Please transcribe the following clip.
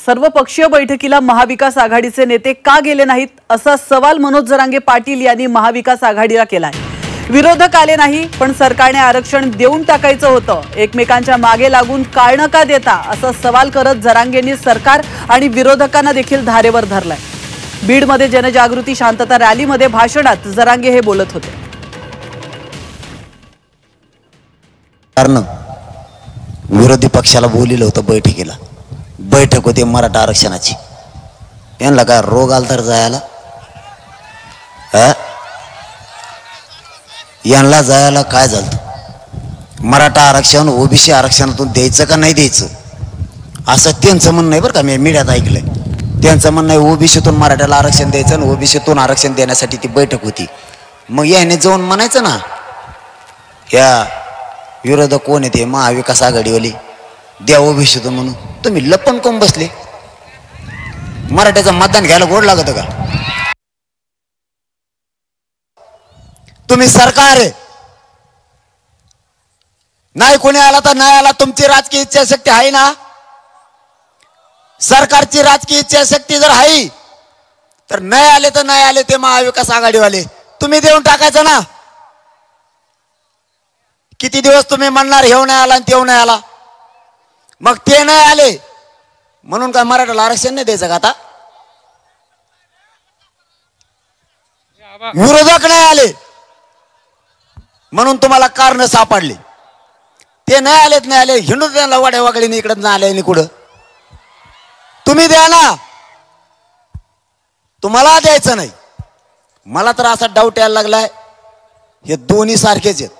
सर्वपक्षीय बैठकीला महाविकास आघाडीचे नेते का गेले नाहीत असा सवाल मनोज जरांगे पाटील यांनी महाविकास आघाडीला केलाय। विरोधक आले नाही पण सरकारने आरक्षण देऊन टाकायचं होतं, एकमेकांच्या मागे लागून कारण का देता असा सवाल करत जरांगेंनी सरकार आणि विरोधकांना देखील धारेवर धरलाय। बीडमध्ये जनजागृती शांतता रॅलीमध्ये भाषणात जरांगे हे बोलत होते। कारण विरोधी पक्षाला बोलिलं होतं बैठकीला, बैठक होती मराठा आरक्षणाची। यांना काय रोग आला तर जायला, यांना जायला काय झालं? मराठा आरक्षण ओबीसी आरक्षणातून द्यायचं का नाही द्यायचं असं त्यांचं म्हणणं आहे बरं का। मी मीडियात ऐकलंय त्यांचं म्हणणं आहे ओबीसीतून मराठ्याला आरक्षण द्यायचं आणि ओबीसीतून आरक्षण देण्यासाठी ती बैठक होती। मग याने जाऊन म्हणायचं ना, या विरोधक कोण येते महाविकास आघाडीवाली द्या ओबीसीतून म्हणून, तुम्ही लपन कोण बसले? मराठ्याचं मतदान घ्यायला गोड लागत का? तुम्ही सरकार आहे, नाही कोणी आला तर नाही आला, तुमची राजकीय इच्छाशक्ती आहे ना? सरकारची राजकीय इच्छाशक्ती जर आहे तर नाही आले तर नाही आले ते महाविकास आघाडीवाले तुम्ही देऊन टाकायचं ना। किती दिवस तुम्ही म्हणणार हेव नाही आला आणि तेव नाही आला, मग ते नाही आले म्हणून काय मराठ्याला आरक्षण नाही द्यायचं का? आता विरोधक नाही आले म्हणून तुम्हाला कारण सापडले, ते नाही आलेत नाही आले हिंदू त्यांना वाड्या वाकडीने इकडं नाही आले आणि कुठं तुम्ही द्या ना, तुम्हाला द्यायचं नाही। मला तर असा डाऊट यायला लागलाय हे दोन्ही सारखेच आहेत।